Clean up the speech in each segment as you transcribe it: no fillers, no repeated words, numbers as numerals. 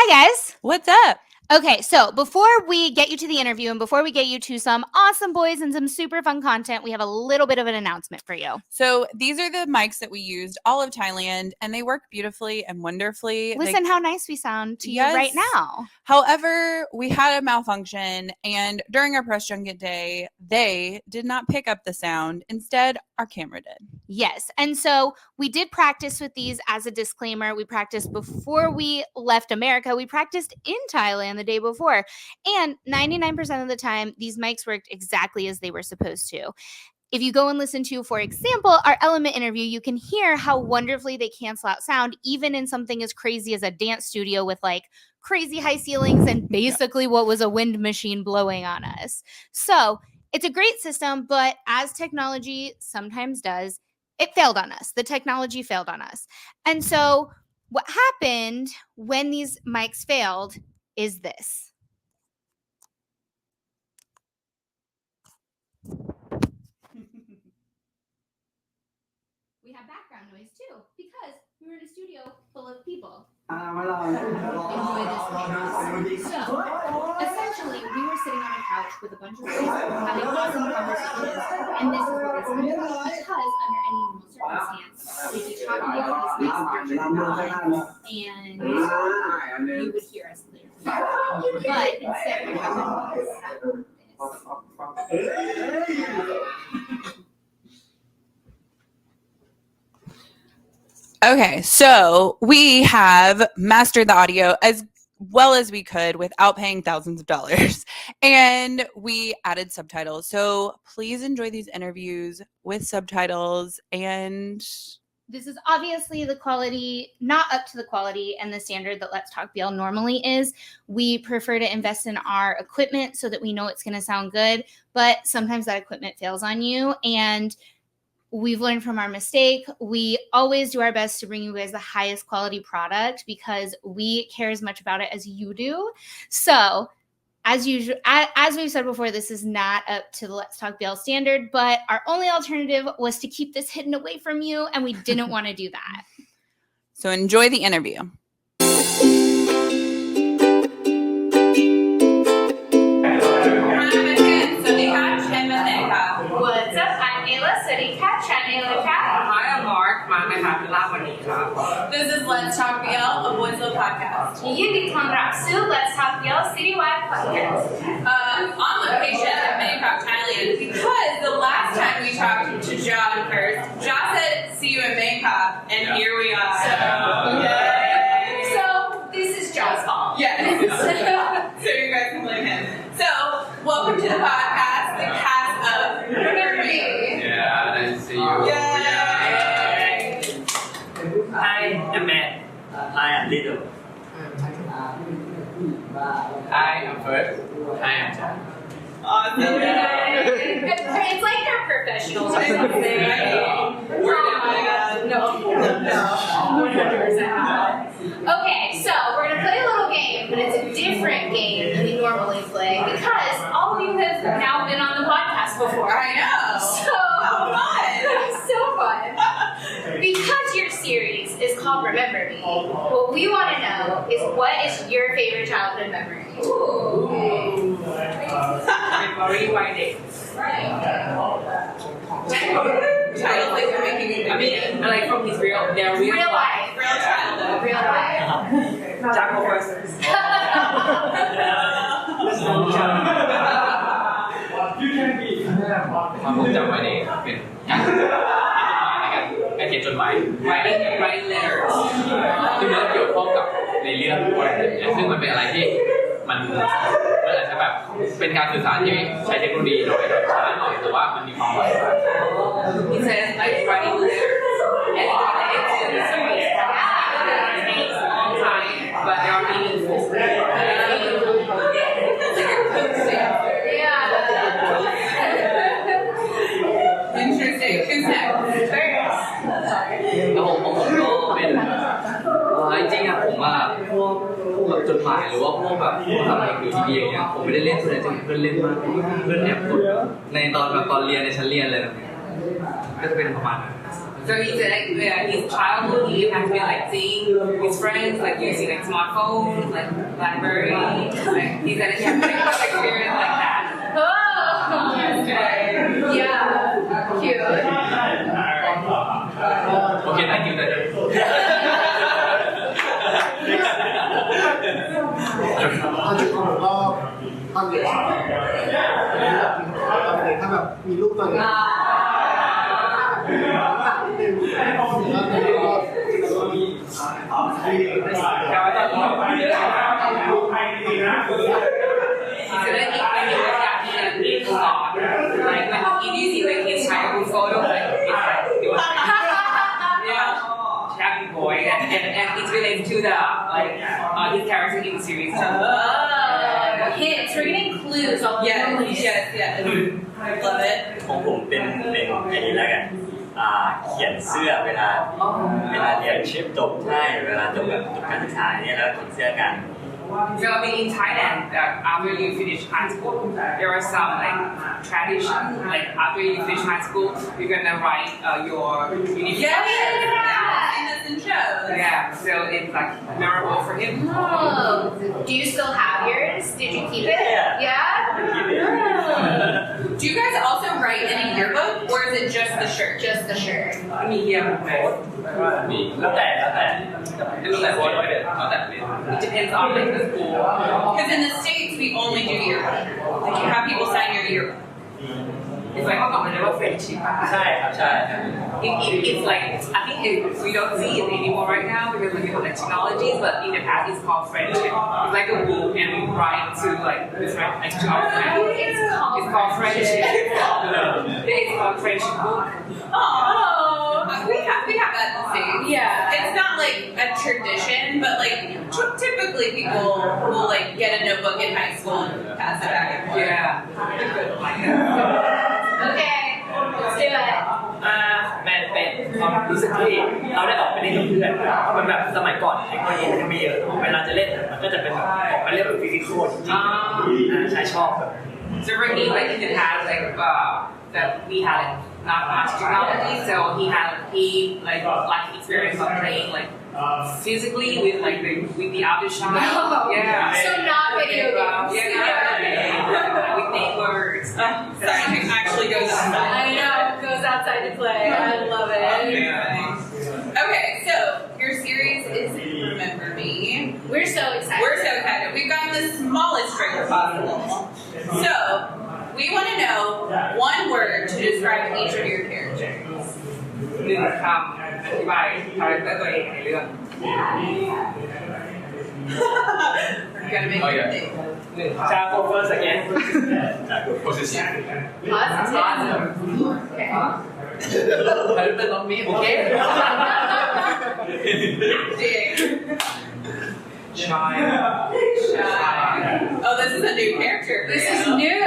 Hi, guys. What's up? Okay, so before we get you to the interview and before we get you to some awesome boys and some super fun content, we have a little bit of an announcement for you. So these are the mics that we used all of Thailand, and they work beautifully and wonderfully. Listen how nice we sound to you right now. However, we had a malfunction, and during our press junket day, they did not pick up the sound. Instead, our camera did. Yes, and so we did practice with these as a disclaimer. We practiced before we left America. We practiced in Thailand the day before, and 99% of the time, these mics worked exactly as they were supposed to. If you go and listen to, for example, our Element interview, you can hear how wonderfully they cancel out sound, even in something as crazy as a dance studio with like crazy high ceilings and basically what was a wind machine blowing on us. So it's a great system, but as technology sometimes does, it failed on us. The technology failed on us. And so what happened when these mics failed is this. We have background noise too, because we were in a studio full of people. Enjoy this. So, essentially, we were sitting on a couch with a bunch of boys having awesome conversations, and this is what was happening. Because under any normal circumstance, we'd be talking about these mics and you would hear us clearly. But instead, what happened was this. Okay, so we have mastered the audio as well as we could without paying thousands of dollars, and we added subtitles. So please enjoy these interviews with subtitles. And this is obviously the quality, not up to the quality and the standard that Let's Talk BL normally is. We prefer to invest in our equipment so that we know it's going to sound good, but sometimes that equipment fails on you, and we've learned from our mistake. We always do our best to bring you guys the highest quality product because we care as much about it as you do. So as usual, as we've said before, this is not up to the Let's Talk BL standard, but our only alternative was to keep this hidden away from you, and we didn't want to do that. So enjoy the interview. What's up? I'm Ayla. Sadi Kat. Ayla Kat. Hi, I'm Mark. This is Let's Talk BL, a Boys Love podcast. Let's Talk BL Citywide Podcast. On location in Bangkok, Thailand, because the last time we talked to JaFirst, Ja said, "See you in Bangkok," and here we are. So this is Ja's fault. Yes. So you guys can blame him. So welcome to the podcast, the cast of Remember Me. Yeah, nice to see you. Yay. Hi, I'm Matt. Hi, I'm Little. Hi, I'm First. Hi, I'm Jack. Awesome. It's like they're professionals or something. Okay, so we're going to play a little game, but it's a different game than we normally play because all of you have now been on the podcast before. I know. So fun. So fun. Because your series is called Remember Me, what we want to know is what is your favorite childhood memory? Ooh. Rewinding. Titles like you're making. I mean, like from his real Real life. Real childhood. Real life. Jack go first. ความผมจำไว้ในเป็นการเขียนจดหมาย write letters ซึ่งมันเกี่ยวข้องกับในเรื่องด้วยซึ่งมันเป็นอะไรที่มันอาจจะแบบเป็นการสื่อสารที่ใช้เทคโนโลยีหน่อยช้าหน่อยแต่ว่ามันมีความหมาย He says like writing letters and connected to the series. It takes a long time, but they are meaningful. Interesting. Who's next? แล้วผมก็เป็นจริงๆผมว่าพวกแบบจดหมายหรือว่าพวกแบบทำอะไรอยู่ที่ดีอย่างเงี้ยผมไม่ได้เล่นส่วนใหญ่จะเพื่อนเล่นมากเพื่อนแอบกดในตอนเรียนในชั้นเรียนอะไรแบบนี้ก็จะเป็นประมาณนั้น So he said like his childhood he has been like seeing his friends like using like smartphones, like BlackBerry. Like he said he had like experience like that. Oh, yeah, cute. Okay, thank you. ตอนจุดของผมก็ตอนเด็กตอนเด็กถ้าแบบมีลูกตอนเด็กนิดนึงแล้วตอนนี้ก็ He said that when he was young, he thought like when he used like his childhood photos, like it's like it was like, yeah, happy boy, and it's related to the like his character in the series. Hints. We're getting clues all over the place. Yes. Love it. ของผมเป็นอย่างนี้แล้วกันเขียนเสื้อเวลาเรียนจบใช่เวลาจบการศึกษาเนี่ยแล้วเขียนเสื้อกัน So I mean, in Thailand, after you finish high school, there are some like tradition. Like after you finish high school, you're gonna write your uniform. Yeah, in shows. Yeah, so it's like memorable for him. Oh, do you still have yours? Did you keep it? Yeah. Do you guys also write in a yearbook, or is it just the shirt? Just the shirt. Me, yeah. แล้วแต่ It depends on like the school. Because in the States, we only do yearbook. Like you have people sign your yearbook. It's like, oh, never friendship. ใช่ครับใช่ It's like, I think we don't see it anymore right now because we have like technologies, but in the past it's called friendship. It's like a book and we write to like the friend, like to our friends. It's called friendship. It's called friendship book. Oh, we have that in the States. Yeah. It's not like a tradition, but like typically people will like get a notebook in high school and pass it back and forth. Yeah. Okay, let's do it. มันเป็นความรู้สึกที่เราได้ออกไปเล่นกับเพื่อนเหมือนแบบสมัยก่อนเทคโนโลยีมันยังไม่เยอะเวลาจะเล่นมันก็จะเป็นแบบออกมาเล่นแบบฟิสิกอลจริงๆใช่ชอบแบบ So for me, like he had like that we had not much technology, so he like experience of playing like physically with like with the other child. Yeah. So not video games. Yeah. With neighbors. Sorry, actually goes outside. I know, goes outside to play. I love it. Okay, so your series is Remember Me. We're so excited. We've gotten the smallest trailer possible. So, we want to know one word to describe each of your characters. หนึ่งคำอธิบายคาแรคเตอร์ตัวเองในเรื่อง You gotta make it big. หนึ่งชาโคเฟอร์สแกน position Positive. Okay. คาแรคเตอร์น้องมีโอเค Shy. Oh, this is a new character. This is new.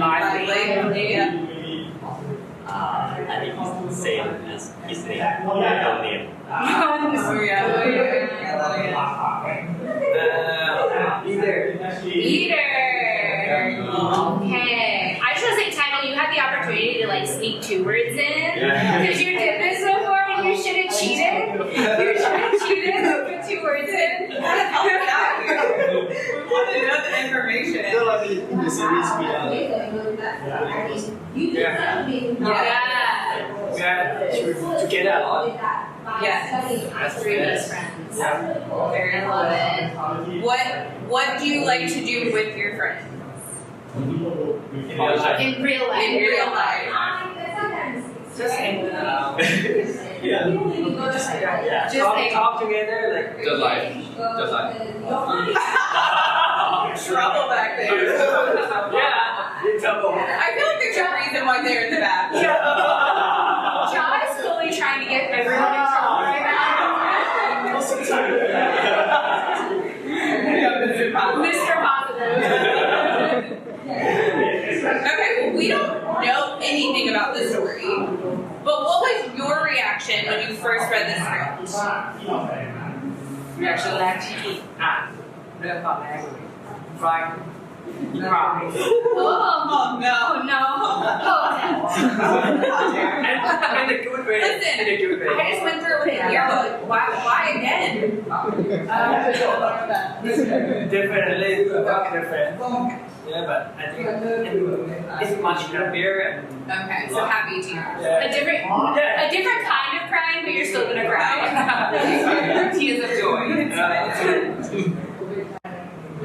Lively. Yeah. I think it's the same as his name your name Oh, yeah. Leader. Okay. I just want to say, Title, you had the opportunity to like sneak 2 words in. Because you did this before and you should have cheated. You should have cheated and put 2 words in. We wanted to know the information. So like in the series we Yeah. We are together a lot. Yes. 3 best friends. Very love it. What do you like to do with your friends? In real life. In real life. Just hang out. Just hang Talk together like just like trouble back there. yeah, in trouble. I feel like there's a reason why they're in the back. John is slowly trying to get everyone in trouble right now. Mr. Positive. Okay, well, we don't know anything about the story, but what was your reaction when you first read the script? reaction แรกที่อ่านเรื่องตอนแรกเลย Right he cries. Oh no. And the good way. Listen, and the good way. I just went through it with a yearbook. Why again? Definitely different. Yeah, but I think it's much happier and Okay, so happy tears. Yeah. A different kind of crying, but you're still gonna cry. Tears of joy.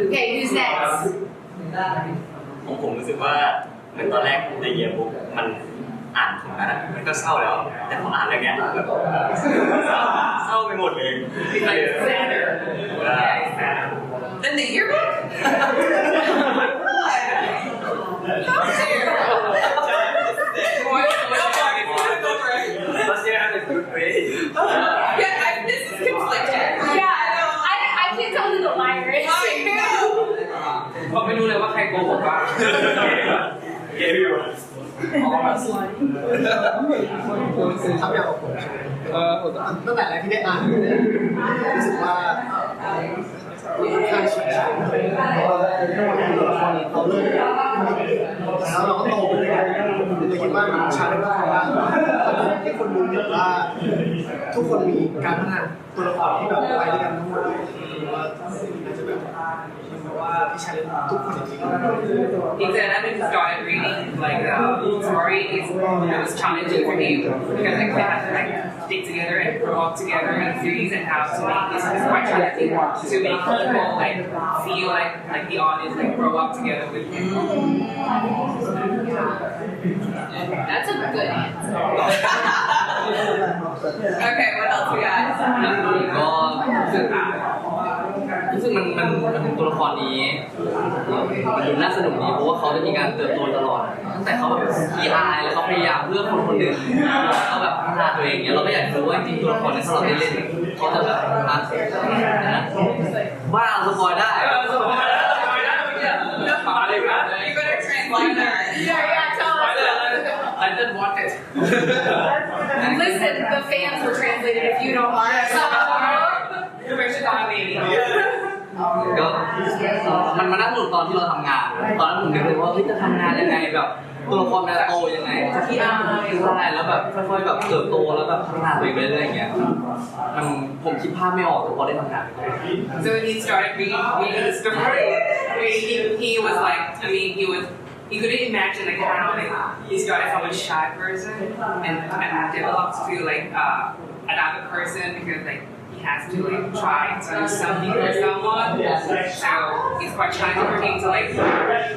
Okay, who's next? ผมรู้สึกว่าเหมือนตอนแรกในเยียร์บุ๊กมันอ่านของนั้นมันก็เศร้าแล้วแต่พออ่านเรื่องเนี้ยแบบเศร้าไปหมดเลย It's like sadder. Yeah, it's sadder. Then the yearbook? let's say I have a good way. Yeah, this is conflicted. Yeah, I can't tell who the liar is. ผมไม่รู้เลยว่าใครโกหกบ้าง Yeah, everyone. ทำอย่างของผมตั้งแต่แรกที่ได้อ่านรู้สึกว่าค่อนข้างชิลๆเพราะว่าเราเริ่มแล้วเราก็โตไปเลยเลยคิดว่ามันชาเลนจ์มากที่คนดูเห็นว่าทุกคนมีการพัฒนาตัวละครที่แบบไปด้วยกันทั้งหมดเลยว่าอาจจะแบบว่าที่ชาเลนจ์ทุกคนจริง He said after he started reading, like the story, it was challenging for him because like they had to like stick together and grow up together in a series and how to make this is quite challenging to make people like feel like the audience like grow up together with him. That's a good answer. Okay, what else we got? ก็รู้สึกมันตัวละครนี้มันดูน่าสนุกดีเพราะว่าเขาจะมีการเติบโตตลอดตั้งแต่เขาแบบขี้อายแล้วเขาพยายามเพื่อคนคนหนึ่งเขาแบบพัฒนาตัวเองเนี่ยเราก็อยากรู้ว่าจริงตัวละครนี้ถ้าเราได้เล่นเขาจะแบบนะบ้าสปอยได้ You better translate that. Yeah, tell us. I didn't want it. Listen, the fans will translate it if you don't want it. The version on baby. ก็มันมานั่งหลุดตอนที่เราทำงานตอนนั้นผมนึกเลยว่าจะทำงานยังไงแบบตัวละครมันจะโตยังไงจะที่อายแล้วแบบค่อยๆแบบเติบโตแล้วแบบพัฒนาตัวเองไปเรื่อยๆอย่างเงี้ยมันผมคิดภาพไม่ออกแต่พอได้ทำงาน So when he started reading the story, he was like, I mean, he couldn't imagine like how like he started from a shy person and developed to like another person because like he has to like try to do something for someone. So it's quite challenging for him to like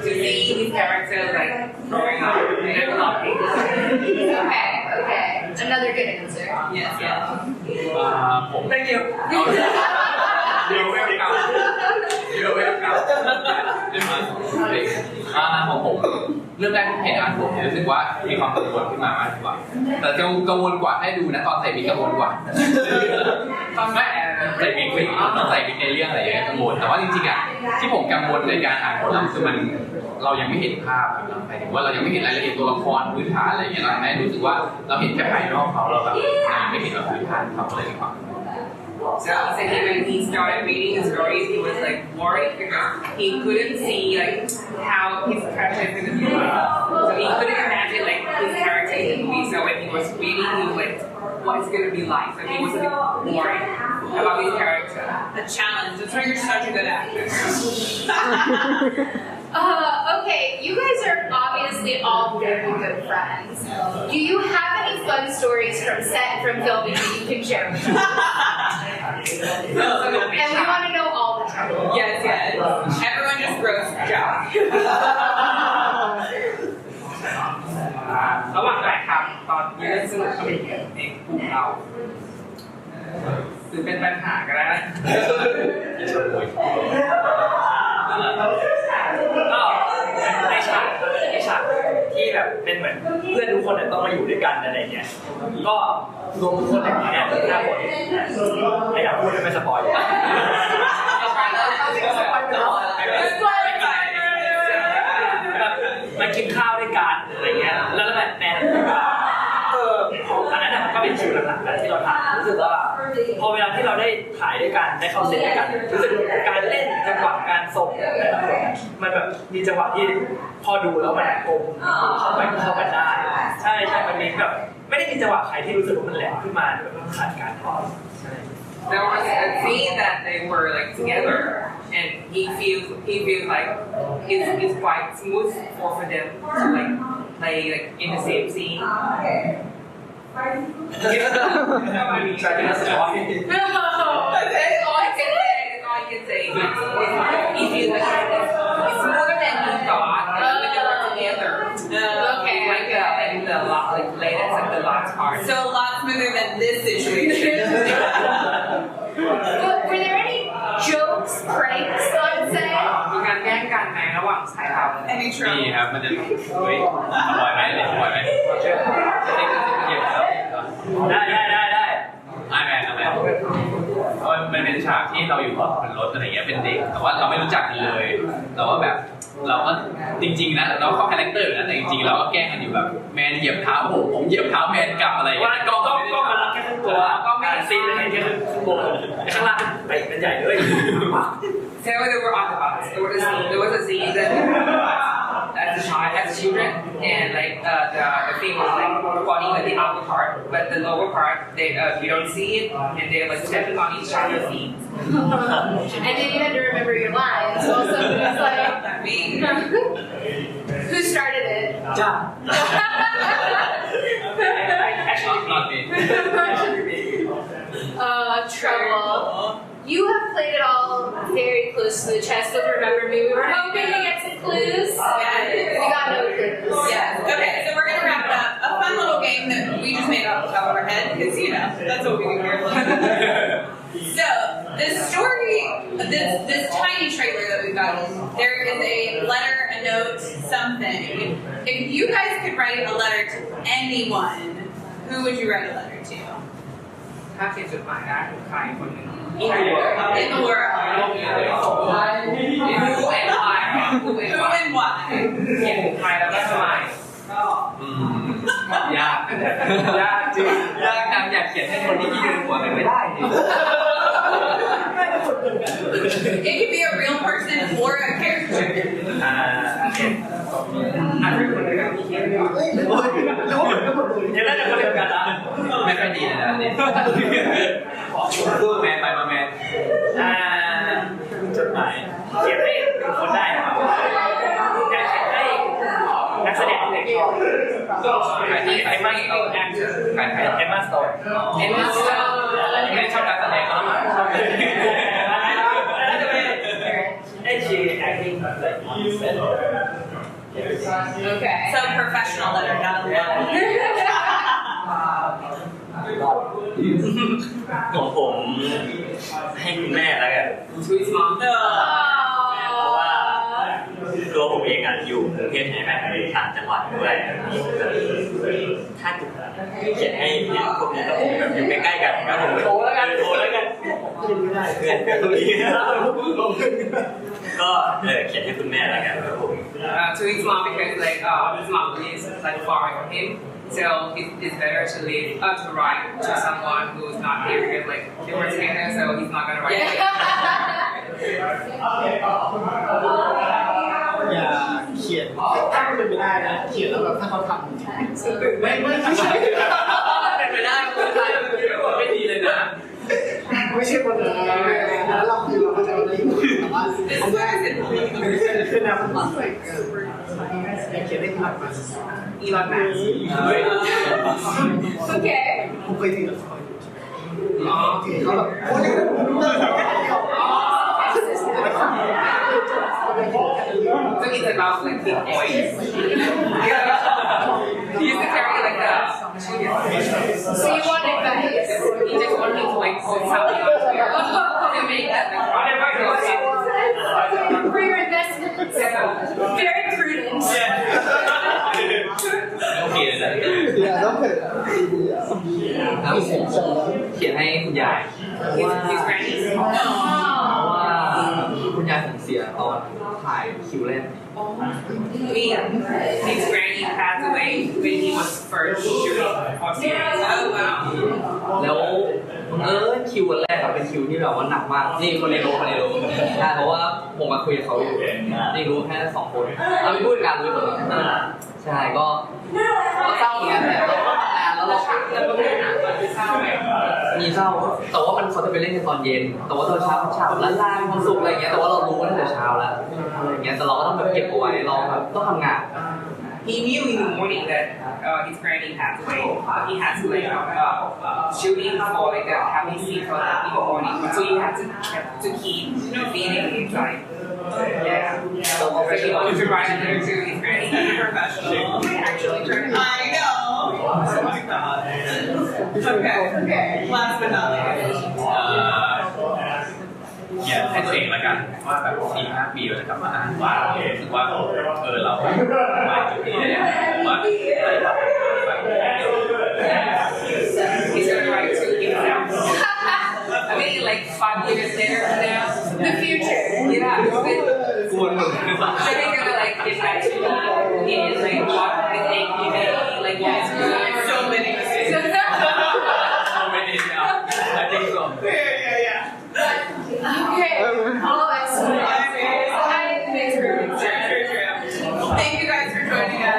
to see his character like growing up and developing. Okay. Another good answer. Yes. ผม Thank you. You're welcome. You're welcome. ของผมเรื่องแรกที่เห็นอ่านผมรู้สึกว่ามีความกังวลขึ้นมามากกว่าแต่กังวลกว่าให้ดูนะตอนใส่วิกกังวลกว่าตอนแรกใส่วิกใส่วิกในเรื่องอะไรอย่างเงี้ยกังวลแต่ว่าจริงๆอ่ะที่ผมกังวลในการอ่านบทคือมันเรายังไม่เห็นภาพหมายถึงว่าเรายังไม่เห็นรายละเอียดตัวละครพื้นฐานอะไรอย่างเงี้ยเราไม่รู้สึกว่าเราเห็นแค่ภายนอกเขาเราแบบยังไม่เห็นว่าพื้นฐานเขาอะไรมีความ So I said when he started reading the stories, he was like worried because he couldn't see like how his character is gonna be. So he couldn't imagine like his character in the movie. So when he was reading, he was like, what it's gonna be like. So he was a bit worried about his character. A challenge. That's why you're such a good actor. Okay, you guys are obviously all very good friends. Do you have any fun stories from set from filming that you can share with us? And we want to know all the trouble. Yes. Everyone just roast Josh. ระหว่างถ่ายทำตอนยืนสนุกอะไรอย่างเงี้ยในกลุ่มเราหรือเป็นปัญหาก็ได้นะก็ในฉากที่แบบเป็นเหมือนเพื่อนทุกคนต้องมาอยู่ด้วยกันอะไรเงี้ยก็รวมทุกคนอย่างนี้เนี่ย5 คนไม่อยากพูดไม่สปอยล์มากินข้าวด้วยกันอะไรเงี้ยแล้วแบบแมนอันนั้นก็เป็น คิวหลังๆนะที่เราถ่ายรู้สึกว่าพอเวลาที่เราได้ถ่ายด้วยกันได้เข้าเซตด้วยกันรู้สึกการเล่นจังหวะการส่งแต่ละคนมันแบบมีจังหวะที่พอดูแล้วมันกลมเข้ากันได้ใช่มันมีแบบไม่ได้มีจังหวะใครที่รู้สึกว่ามันแหลมขึ้นมาแบบขาดการทอด There was a scene that they were like together, and he feels like it's quite smooth for them to like play like in the same scene. No. All I can say. He feels like it's smoother than he thought when they were together. Okay. Like the latest, like the last part. So a lot smoother than this situation. Were there any jokes, pranks on set? มีการแย่งกันในระหว่างถ่ายทำ Any นี่ trouble? ครับมันจะเฮ้ยสปอยไหมเนี่ยสปอยไหมได้มันเป็นฉากที่เราอยู่บนรถอะไรเงี้ยเป็นเด็กแต่ว่าเราไม่รู้จักกันเลยแต่ว่าแบบเราก็จริงๆนะเราเข้าคาแรคเตอร์นะแต่จริงๆเราก็แกล้งกันอยู่แบบแมนเหยียบเท้าผมเหยียบเท้าแมนกลับอะไรเงี้ยก็มันรับแค่ครึ่งตัวก็ไม่ซีนเลยแค่ครึ่งตัวข้างล่างไปเป็นใหญ่เลย So they were on the bus. There was a scene that as children, and like the thing was like falling at the upper part, but the lower part we don't see it, and they're like stepping on each other's feet. And then you had to remember your lines. So somebody's like, Me. who started it? Actually, not me. Trouble. You have played it all very close to the chest, but remember me. We were hoping to get some clues. We got no clues. Yes. Okay, so we're gonna wrap it up. A fun little game that we just made off the top of our head, because that's what we do here. So the story, this tiny trailer that we've got, there is a letter, a note, something. If you guys could write a letter to anyone, who would you write a letter to? ถ้าเขียนจดหมายได้ถึงใครคนหนึ่ง In the world. Who and why? Who and why? เขียนถึงใครแล้วก็ทำไม ยากจริงยากจังอยากเขียนให้คนที่ยืนหัวไม่ได้จริง It could be a real person or a character. อาจจะเป็นคนเดียวที่เขียน เนี่ยน่าจะคนเดียวกันนะ ไม่ค่อยดีเลยนะเนี่ยแมนไปมาแมน จดหมายเขียนให้เป็นคนได้นะครับอยากเขียนให้นักแสดงที่ชอบไอ้มาสโตนไอ้มาสโตน Emma Stone ไม่ชอบการแสดงก็ต้องมาชอบ น่าจะเป็นไอ้ชี acting like Okay. So professional letter, not a letter. ของผมให้คุณแม่แล้วกัน To his mom. เพราะว่าตัวผมเองอยู่กรุงเทพใช่ไหมต่างจังหวัดด้วยถ้าเขียนให้พวกนี้ก็คงแบบอยู่ใกล้ๆกันก็คงโทรแล้วกันเพื่อนตรงนี้ก็เขียนให้คุณแม่แล้วกันครับผม To his mom because like his mom is like far from him, so it's better to leave to write to someone who's not here because like they were together, so he's not gonna write. อย่าเขียนถ้ามันเป็นไปได้นะเขียนแล้วแบบถ้าเขาทำไม่ใช่ เป็นไปได้คนไทยไม่ดีเลยนะ ไม่ใช่คนอื่นแล้วเราคือเราก็จะได้อยู่แต่ว่าอันแรกคือแนวมันหลักเลยเขียนได้ผ่านมา Elon Musk. Okay. ผมเคยถือเขาแบบโอ้ย So it's about like big boys. He used to carry like that. So you want advice? He just wanted to like put something on here to make that like For your investments. Very prudent. โอเคเลยนะ อย่าต้องเกิด เขียนให้คุณยาย his grannies. คุณยายผมเสียตอนถ่ายคิวแรก His granny passed away when he was first shooting for series. Oh wow. แล้วคิววันแรกครับเป็นคิวที่แบบว่าหนักมากนี่คนในรู้ใช่เพราะว่าผมมาคุยกับเขาอยู่นี่รู้แค่2 คนเราไม่พูดกันรู้คนใช่ก็เศร้าเหมือนกันแต่เราก็ทำงานแล้วเราพักแล้วก็ไม่ได้หนักมีเศร้าแต่ว่ามันเขาจะไปเล่นกันตอนเย็นแต่ว่าตอนเช้าล้านความสุขอะไรเงี้ยแต่ว่าเรารู้ตั้งแต่เช้าแล้วอะไรเงี้ยแต่เราก็ต้องแบบเก็บเอาไว้เราแบบต้องทำงาน He knew in the morning that his granny passed away. He had to shooting for like a happy scene for in the morning, so he had to keep feeling inside. Yeah. So he always provided her to his granny. Professional. Actually, I know. Oh my god. Okay. Last but not least. เนี่ยให้ตัวเองละกันว่าแบบ4-5 ปีเราจะกลับมาอ่านว่ารู้สึกว่าเรามาจุดนี้ได้ยังไงว่า He's gonna write to himself. I mean, like 5 years later now. The future. Yeah. So they're gonna like get back to me and like what mistake he made, like what is good. So many mistakes. So many now. I think so. Yeah. Okay. All excellent answers. I think it's True. Thank you guys for joining us.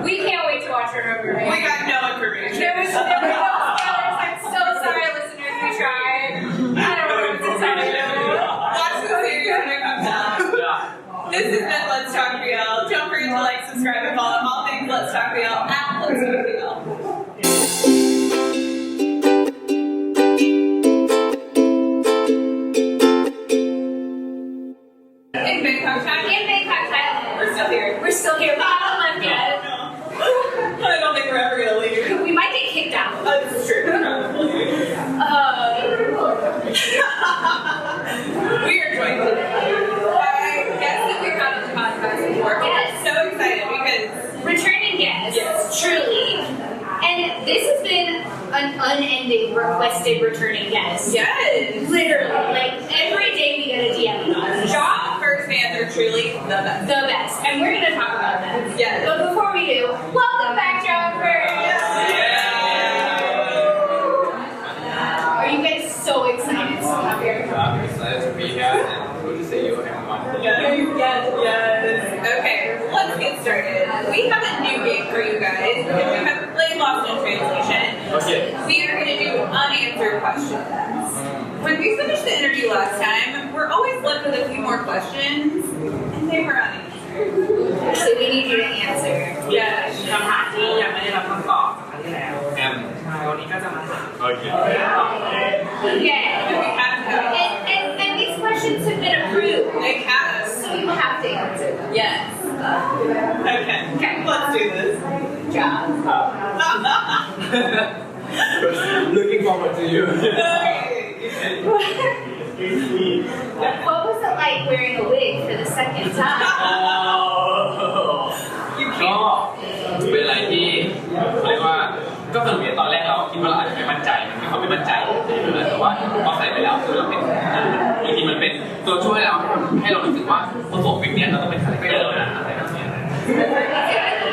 We can't wait to watch our movie. We got no information. There was no spoilers. I'm so sorry, listeners. We tried. I don't know what to tell you. Watch the series when it comes out. This has been Let's Talk BL. Don't forget to like, subscribe, and follow all things Let's Talk BL at Let's Talk BL. In Bangkok, Thailand. We're still here. We're still here. We haven't left yet. I don't think we're ever gonna leave. We might get kicked out. This is true. We are joined today by guests that we've had on the podcast before. Yes. I'm so excited because Returning guests. Yes. Truly. And this has been an unending requested returning guest. yes, Literally. Like every day we get a DM about it. JaFirst fans are truly the best. The best. And we're going to talk about that. Yes. But before we do, welcome back, JaFirst. Are you guys so excited to have you? I'm excited to be here and good to see you everyone. Yes. Okay, let's get started. We have a new game for you guys because we have played Lost in Translation. Okay. We are going to do unanswered questions. When we finished the interview last time, we're always left with a few more questions, and they were unanswered. So we need you to answer. Yeah. คำถามที่ยังไม่ได้รับคำตอบครั้งที่แล้ววันนี้ก็จะมาถาม Okay. Okay. We have to. And these questions have been approved. They have. So you have to answer them. Yes. Okay. Let's do this. Job. Looking forward to you. What was it like wearing a wig for the second time? ก็เป็นอะไรที่เรียกว่าก็สนุกดีตอนแรกเราคิดว่าเราอาจจะไม่มั่นใจมันมีความไม่มั่นใจแต่ว่าพอใส่ไปแล้วคือเราเป็นบางทีมันเป็นตัวช่วยเราให้เรารู้สึกว่าพอสวมวิกเนี่ยเราต้องเป็นคาแรคเตอร์นะอะไรแบบนี้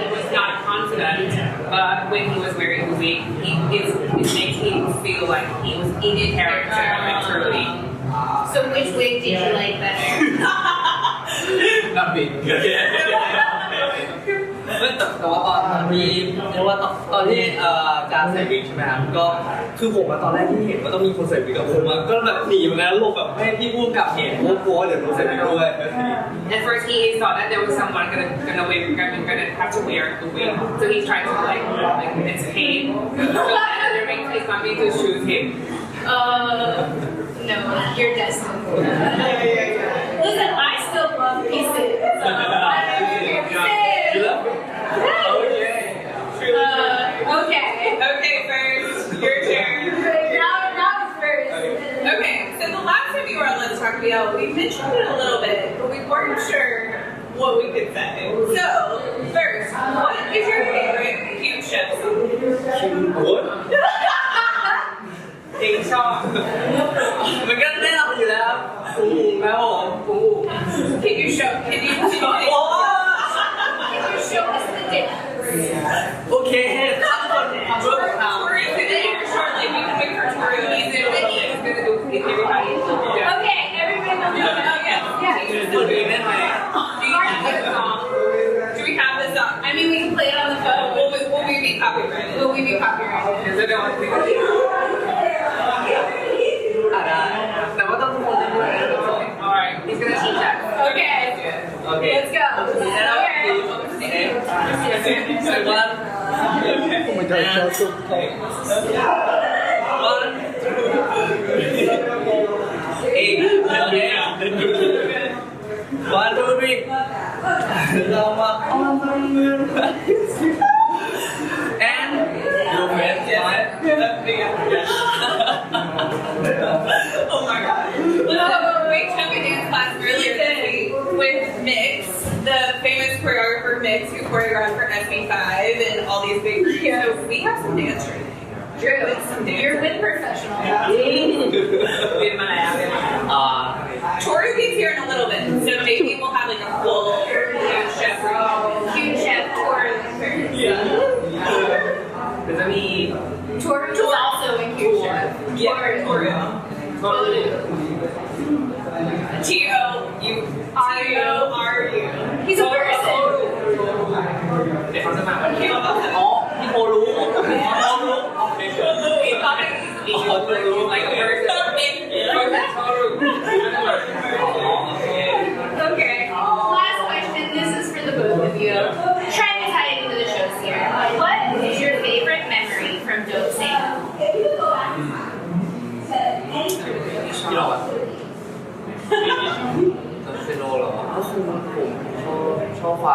He was not confident, but when he was wearing the wig, it makes him feel like he was in a character, literally. So which wig did you like better? Not big. แต่ว่าตอนมีเรียกว่าตอนที่จานใส่วิกใช่ไหมครับก็คือผมตอนแรกที่เห็นว่าต้องมีคนใส่วิกกับผมก็แบบหนีมาแล้วหลบแบบให้พี่พูดกับเห็นเพราะกลัวเดี๋ยวโดนใส่วิกด้วย At first, he thought that there was someone gonna have to wear the wig, so he tried to like escape. So that the wig is not going to shoot him. No, you're destined for that. Listen, I still love pieces. You love it? Okay. Okay, first, your turn. Now first. Okay, so the last time you were on Let's Talk BL, we mentioned it a little bit, but we weren't sure what we could say. So, first, what is your favorite cute ship song? What? เพลงชอบ มันก็แน่นอนอยู่แล้ว แล้วผม Can you show us the dance? โอเคทุกคนทำเรื่องทำ Tori is gonna hear shortly. We can wait for Tori. He's gonna do everybody. Okay, everybody will do it. Yeah. เปิดเพลงได้ไหม Do you have the song? Do we have the song? I mean, we can play it on the phone. Will we be copyrighted? Will we be copyrighted? Is it on? ได้แต่ว่าต้องทุกคนเล่นด้วยนะ Alright, he's gonna teach us. Okay. โอเค Let's go. Okay. So one. Oh my god, that's so cool. One. Eight. Okay. One, two, three. เรามาอ้อนทำเงิน and your friend smile. Oh my god. We took a dance class earlier this week with Mix, the famous choreographer Mix, who choreographed for SB5 and all these big groups. So we have some dance training. You're with professionals. Tori will be here in a little bit, so maybe we'll have like a full chef. Huge chef tour. Does that mean Tour is also a huge chef. Tori? T-O-U-R-U. He's a person. เดี๋ยวเขาจะมาวันนี้ อ๋อพี่โมรู้เขารู้โอเค He thought it was like a person. Okay. Last question. This is for the both of you. Trying to tie it into the shows here. What is your favorite memory from Don't Say No? พี่หรอเซโนเหรอก็คือผมชอบคว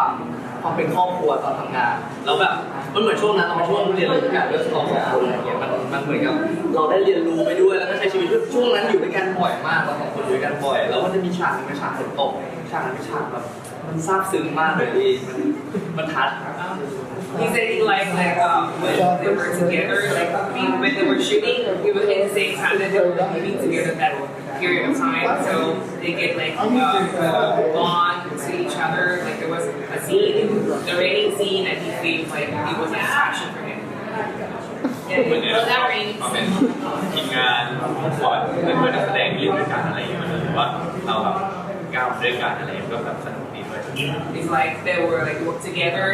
ามเป็นครอบครัวตอนทำงานแล้วแบบมันเหมือนช่วงนั้นเราเป็นช่วงเรียนรู้กันด้วยสองคนอะไรเงี้ยมันเหมือนกับเราได้เรียนรู้ไปด้วยแล้วก็ใช้ชีวิตด้วยช่วงนั้นอยู่ด้วยกันบ่อยมากเราสองคนอยู่ด้วยกันบ่อยแล้วมันจะมีฉากนึงเป็นฉากฝนตกฉากนั้นเป็นฉากแบบมันซาบซึ้งมากเลยมันทัด He said he liked when they were together, like when they were shooting, we were at the same time that they were living together that period of time. So they get like bond to each other. Like there was a scene, the rating scene, and he feels like it was a passion for him. Well, that rating เป็นทีมงานก่อนเป็นเพื่อนนักแสดงเล่นด้วยกันอะไรอย่างเงี้ยมันรู้สึกว่าเราแบบก้าวด้วยกันอะไรก็แบบสนุกดีด้วย It's like they were like work together,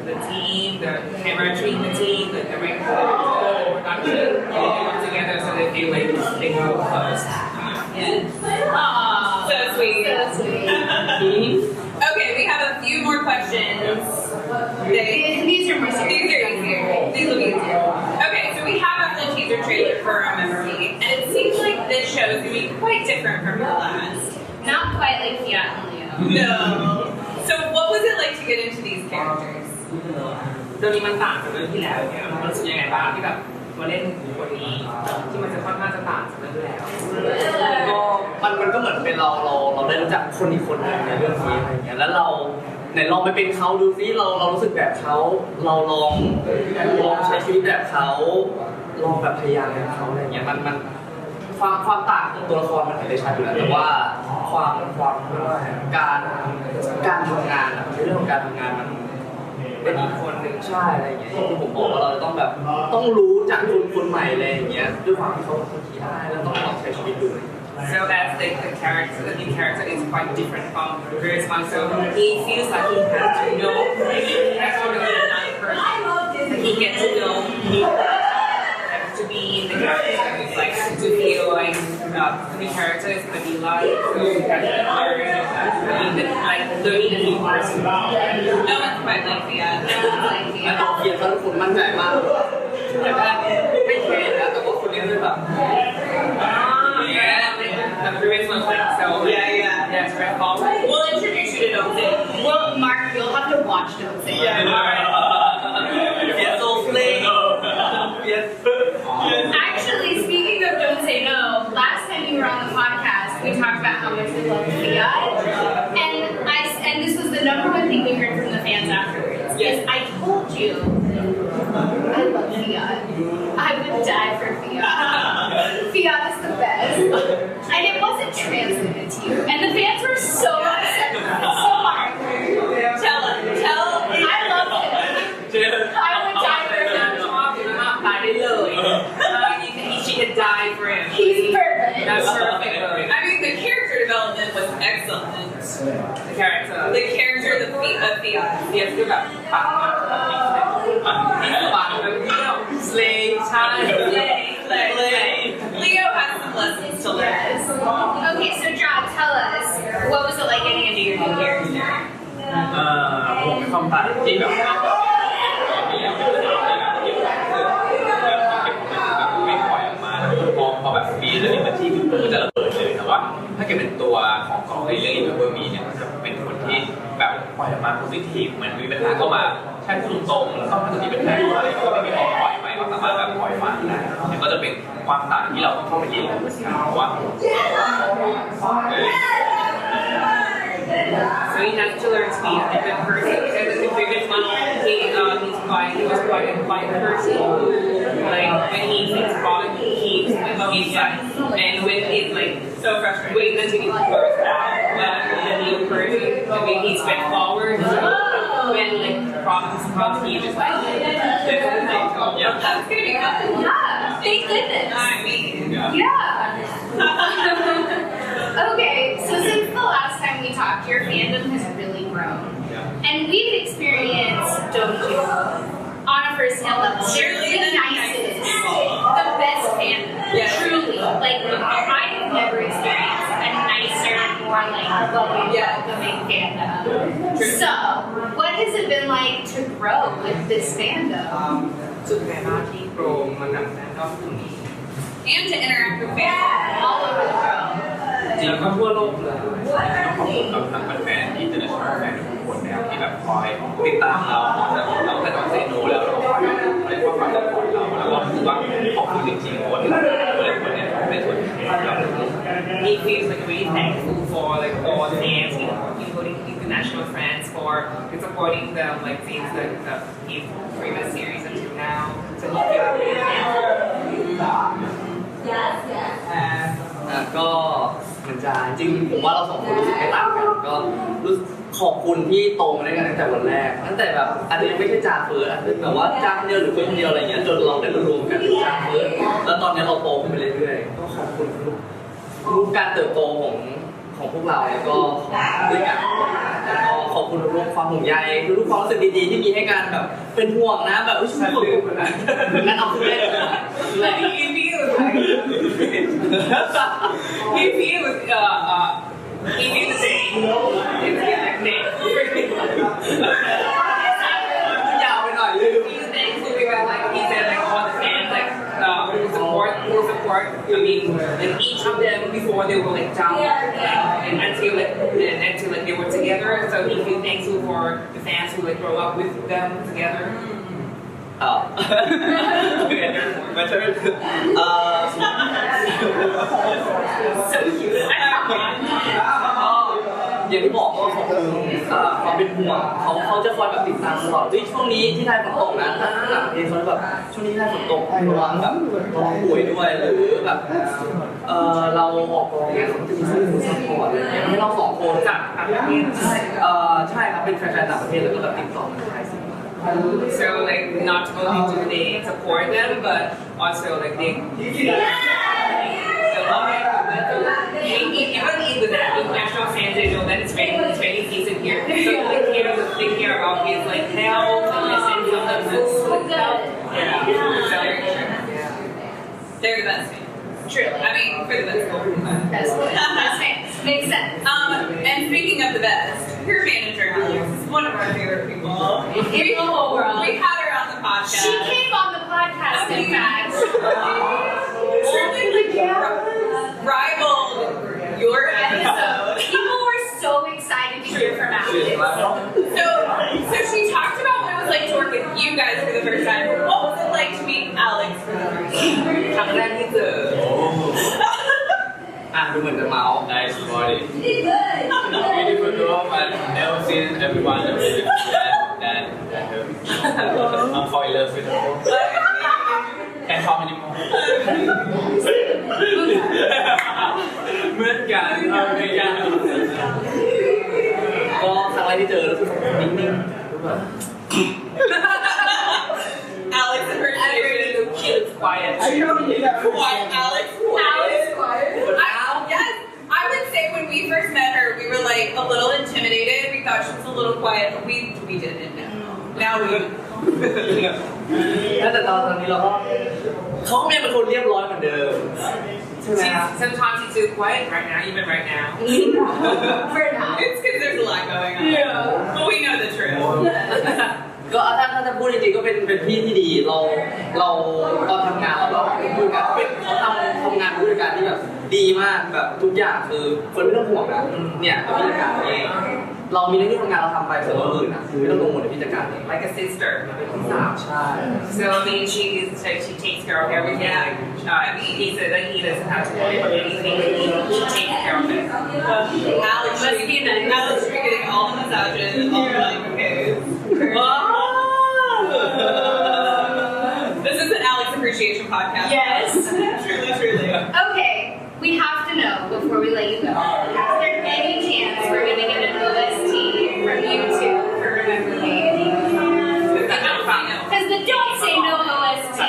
the team, the camera team, the team, the director, the production, they work together so they feel like they grow close. Aww. So sweet. So sweet. Okay, we have a few more questions. These are more serious. These are easier. These will be easier. Okay, so we have the teaser trailer for our memory, and it seems like this show is going to be quite different from the last. Not quite like Fiat and Leo. No. So what was it like to get into these characters? เรื่องนี้มันต่างจากเรื่องที่แล้วเนี่ยมันรู้สึกยังไงบ้างที่แบบมาเล่นบทนี้ที่มันจะค่อนข้างจะต่างจากเรื่องที่แล้ว ก็มันก็เหมือนเป็นเราได้รู้จักคนอีกคนหนึ่งในเรื่องนี้อะไรอย่างเงี้ยแล้วเราไหนลองไปเป็นเขาดูซิเรารู้สึกแบบเขาเราลองใช้ชีวิตแบบเขาลองแบบพยายามแบบเขาอะไรอย่างเงี้ยมันความต่างของตัวละครมันเห็นได้ชัดอยู่แล้วแต่ว่าความการทำงานในเรื่องของการทำงานมันเป็นอีกคนหนึ่งใช่อะไรอย่างเงี้ยที่ผมบอกว่าเราต้องแบบต้องรู้จากคนใหม่อะไรอย่างเงี้ยด้วยความที่เขาเป็นคนขี้อายแล้วต้องลองใช้ชีวิตดู So that's like the character, the new character is quite different from the previous one. So he feels like he has to know, like he has to know another person. He gets to know, to be in the character, like to feel like the new character is gonna be like, so he has to learn, like learning a new person. No one's quite like Fiat. No one's like แล้ว Fiat. เกียรติทุกคนมั่นใจมากแต่ว่าไม่แคร์นะแต่ว่าคนนี้เลยแบบ Yeah, the previous one's like so. Yeah, it's very cool. We'll introduce you to Don't Say. Well, Mark, you'll have to watch Don't Say No. Yeah, alright. Yes, so slay. Yes. Actually, speaking of Don't Say No, last time you were on the podcast, we talked about how much we love Fiat, and this was the number one thing we heard from the fans afterwards. Yes, I told you, I love Fiat. I would die for Fiat. Fiat is the best, and it wasn't translated to for him. He's perfect. That's perfect. I mean, the character development was excellent. The character. The character, the Fiat. Yes,คือแบบปังมากมีสว่างแบบเดียวเลงใช่ Leo has some lessons to learn. Okay, so John, tell us, what was it like getting into your new character? ผมเป็นความต่างที่แบบไม่ปล่อยออกมาพอแบบมีเรื่องที่มันจะระเบิดเลยแต่ว่าถ้าเกิดเป็นตัวของในเรื่องอีเวอร์มีเนี่ยมันจะเป็นคนที่แบบปล่อยออกมาโพสิทีฟเหมือนมีปัญหาเข้ามาใช่พูดตรงแล้วก็มันจะมีปัญหาอะไรก็ไม่มีออกปล่อยไปก็สามารถแบบปล่อยวางได้เนี่ยก็จะเป็นความต่างที่เราต้องเข้าไปเรียนรู้เพราะว่า So he has to learn to be a good person because in the previous one he was quite a quiet person. Like when he thinks about it, he keeps inside. And when he's like so frustrated, wait until he bursts out. But the new person, the way he's bent forward, when like problems come, he just like That's gonna be good. Yeah, thank goodness. I mean, Yeah. Okay, so since the last time we talked, your fandom has really grown. And we've experienced Dojo on a first-hand level. They're the nicest, the best fandom. Yeah. Truly. Like, I have never experienced a nicer, more like welcoming fandom. So, what has it been like to grow with this fandom? สุดแรงมากที่โปรมันแบบนั้นก็คือมี and to interact with fans. All over the world. จริงก็ทั่วโลกเลย ต้องขอบคุณกับทั้งแฟนที่internationalแฟนทุกคนนะครับที่แบบคอยติดตามเราเราแต่ตอนเซโนแล้วเราคอยเรียกว่าคอยซัพพอร์ตเราแล้วก็รู้สึกว่าขอบคุณจริงๆเพราะว่าทุกคนเนี่ยเป็นส่วนหนึ่งของเรา He feels like really thankful for like all the fans, including international friends, for supporting them like since the previous series until now. So he feels really thankful. ก็เหมือนจะจริงผมว่าเราสองคนรู้สึกไม่ต่างกันก็รู้สึกขอบคุณที่โตมาด้วยกันตั้งแต่วันแรกตั้งแต่แบบอาจจะยังไม่ใช่JaFirstอาจจะแบบว่าจ้าคนเดียวหรือคนเดียวอะไรเงี้ยจนเราได้มารวมกันเป็นJaFirstแล้วตอนนี้เราโตขึ้นไปเรื่อยๆก็ขอบคุณทุกการเติบโตของพวกเราแล้วก็ด้วยกันแล้วก็ขอบคุณทุกความห่วงใยทุกความรู้สึกดีๆที่มีให้กันแบบเป็นห่วงนะแบบอุ้ยฉันห่วงคุณนะงั้นเอาคุณเล่นเลย He feels the same. It's like day. ยาวไปหน่อย He's thankful because like he said like all the fans like who support. I mean like each of them before they were like down and until they were together. So he feels thankful for the fans who like grow up with them together. Oh. Okay, my turn. So cute. อย่างที่บอกว่าเขาเป็นห่วงเขาจะคอยแบบติดตามตลอดช่วงนี้ที่ไทยฝนตกนะหลังที่เขาแบบช่วงนี้ที่ไทยฝนตกระวังแบบระวังป่วยด้วยหรือแบบเราออกกองเนี่ยเขาจะมีซัพพอร์ตอะไรอย่างเงี้ยให้เราสองคน จากต่างประเทศ ใช่ครับเป็นแฟนๆต่างประเทศแล้วก็แบบติดต่อมาไทย So like not only do they support them, but also like they love it. Even with the international fans, they know that it's raining season here. So they care about his like health and listen to them. They're the best fans. Truly. I mean, for the best. Best fans. Makes sense. And speaking of the best, her manager is one of our favorite people. In the whole world. We had her on the podcast. She came on the podcast, in fact. Only rivaled your episode. People were so excited to hear from Alex. So she talked about what it was like to work with you guys for the first time. What was it like to meet Alex for the first time? ครั้งแรกที่เจอ ดูเหมือนจะเมา Nice body. Beautiful girl, but never seen everyone that beautiful than her. I'm fall in love with her. Can't talk anymore. เหมือนกันเอาเหมือนกัน ก็ครั้งแรกที่เจอแล้วทุกคนนิ่งๆรู้ป่ะ Alex and her Everybody look cute, quiet. Alex, now แต่ตอนนี้เราก็เขาก็ยังเป็นคนเรียบร้อยเหมือนเดิมใช่ไหม Sometimes he's too quiet right now, even right now. For now. It's because there's a lot going on. Yeah. But we know the truth. ก็ถ้าจะพูดจริงๆก็เป็นพี่ที่ดีเราตอนทำงานเราก็พูดกันเป็นเขาทำงานผู้จัดการที่แบบดีมากแบบทุกอย่างคือคนไม่ต้องห่วงนะเนี่ยผู้จัดการเองเรามีหน้าที่ทำงานเราทำไปส่วนคนอื่นนะคือไม่ต้องลงหมดในผู้จัดการเอง Like a sister. ใช่ So I mean, she takes care of everything. He said that he doesn't have to worry about anything. She takes care of it. Alex must be nice. Alex should be getting all the massages, all the like, okay. This is an Alex appreciation podcast. Yes. Truly. Okay, we have to know before we let you go. Is there any chance we're gonna get an OST from you two for Remember Me? Because the Don't Say No OST.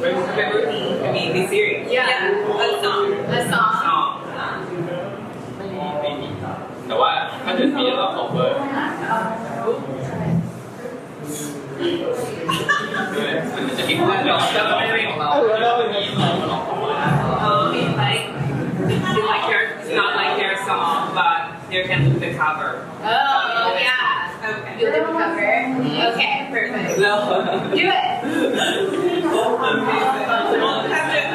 Remember me? I mean, be serious. Yeah. A song. A song. ไม่มีแต่ว่าถ้าเกิดมีเรา cover มันจะมีเพื่อนเราจะไม่ได้ของเราเรามีเราของเรา It's not like their song, but they can do the cover. Oh, yeah. Okay. You'll do a cover. Okay, perfect. Do it.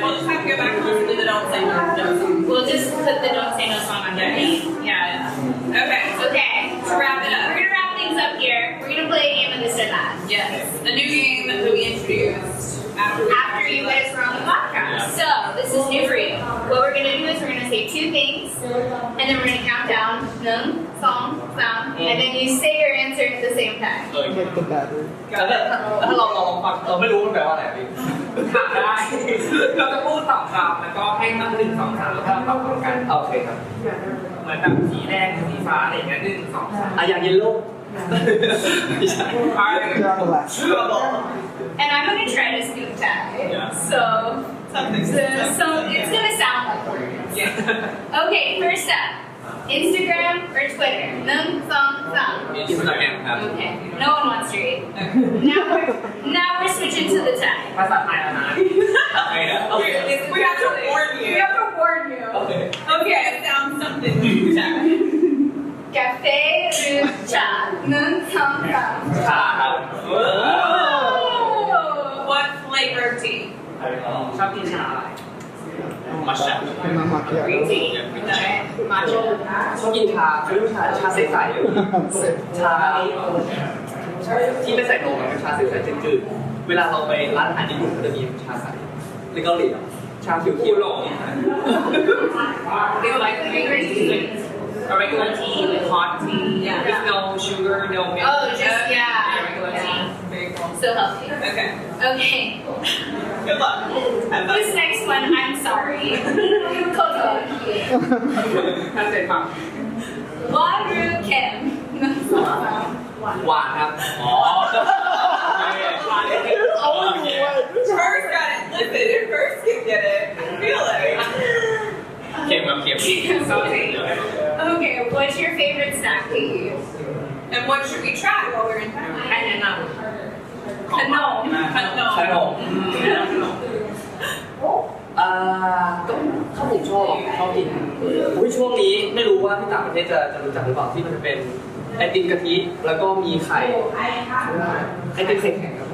We'll just have to go back and listen to the Don't Say No song. We'll just put the Don't Say No song on there. Yeah. Okay, to wrap it up. We're gonna wrap things up here. We're gonna play a game of this or that. Yes. A new game that we introduced After you guys were on the podcast. So, this is new for you. What we're gonna do is we're gonna say two things, and then we're gonna count down, nung, song, sound, and then you say your answer at the same time. Like the battery. ถ้าเราลองฟังเราไม่รู้มันแปลว่าอะไรพี่ ถามได้ เราจะพูดสองคำแล้วก็ให้ตั้ง1 2 3แล้วก็ตอบพร้อมกัน โอเคครับ เหมือนแบบสีแดงสีฟ้าอะไรอย่างเงี้ย1 2 3 อย่างเยลโล่ไม่ใช่ Relax. And I'm gonna try to speak Thai. So it's gonna sound like words. Yeah. Okay, first up. Instagram or Twitter? Nung, song, sound. Instagram ครับ Okay, no one wants to read. Now we're switching to the Thai. ภาษาไทยแล้วนะ We have to warn you. We have to warn you. Okay, it sounds something. Cafe or cha? Nung, song, sound. ชาครับ What flavor of tea? ชอบกินชา มัชชะ Not macchiato. Green tea. Matcha. ชอบกินชาเขาเรียกว่าชาใสๆชาที่ไม่ใส่นมเป็นชาใสๆจืดๆเวลาเราไปร้านอาหารญี่ปุ่นก็จะมีชาใสหรือเกาหลีชาเขียวๆ It's like a regular tea, like hot tea. With no sugar, no milk. Oh, just, yeah. Regular tea. Very cool. So healthy. Okay. Okay. Good luck. This next one, I'm sorry. Koto. ถ้าเสร็จปั๊บ Waru Kim. หวานครับ อ๋อ First got it. Listen, if first can get it, I feel it. เค็มครับเค็ม salty. Okay, what's your favorite snack to eat? And what should we try while we're in town? I don't know. No. ขนมก็ถ้าผมชอบกินช่วงนี้ไม่รู้ว่าที่ต่างประเทศจะรู้จักหรือเปล่าที่มันจะเป็นไอติมกะทิแล้วก็มีไข่ไอติมไข่แข็งครับ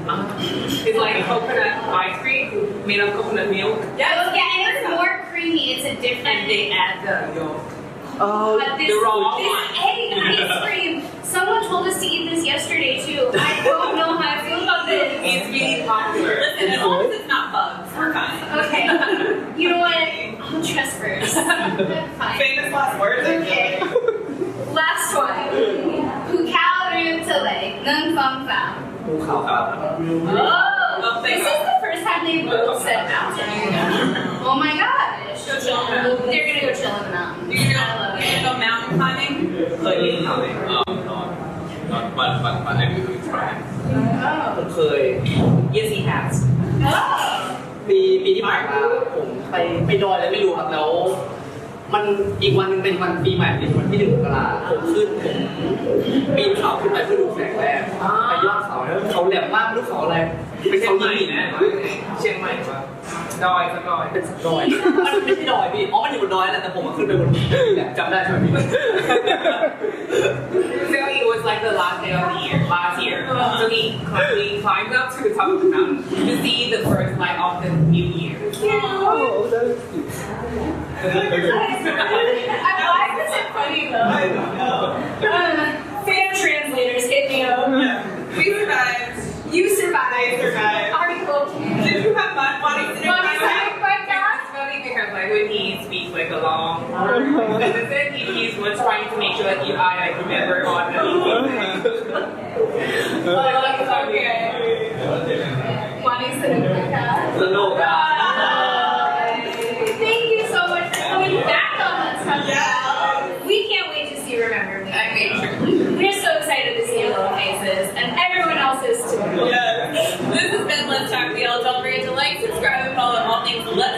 It's like coconut ice cream made of coconut milk. Yeah, and it's more creamy. It's a different. And they add the yolk. But this the raw egg ice cream. Someone told us to eat this yesterday too. I don't know how I feel about this. It's really popular. Listen, as long as it's not bugs, we're fine. Okay. You know what? I'll trust first. Fine. Famous last words. Okay. Last one. Pukao Ryutale. Nung Fong Fam. ภูเขาครับ Oh, this is the first time they both said mountain. Oh my gosh. Go chill in the mountain. They're gonna go chill in the mountain. You're I love gonna it. go mountain climbing? เคยเล่นเขาไหม not but I do try Oh. ผมเคย Yes, he has. Oh. ปีที่ผ่านมาผมไปดอยแล้วไม่รู้ครับแล้ว มันอีกวันหนึงเป็นวันปีใหม่เป็นวันที่1 มกราคมผมปีนเขาขึ้นไปเพื่อดูแสงแรกไปยอดเขาแล้วเขาแหลมมากไม่รู้เขาอะไรเป็นเขาหินนะ เชียงใหม่ปะดอยสักดอย เป็นสักดอยมันไม่ใช่ดอยพี่อ๋อมันอยู่บนดอยแหละแต่ผมขึ้นไปบนเนี่ยจำได้ใช่ไหมพี่ So it was like the last day of the year, last year. So we climbed up to the top of the mountain to see the first light of the new year. Why is it funny though? Fan translators hit me up. We survived. You survived. I survived. Are you okay? Did you have fun wanting to do Mommy, that? my God. It's funny because like when he speaks like a long, and then he was trying to make sure that I like remember on the Okay. Mommy,สนุกอ่ะ Thank you so much for coming back on that subject. We can't wait to see Remember Me. I made sure. We're so excited to see your little faces, and everyone else is too. Yes. This has been Let's Talk Deal. Don't forget to like, subscribe, and follow all things Let's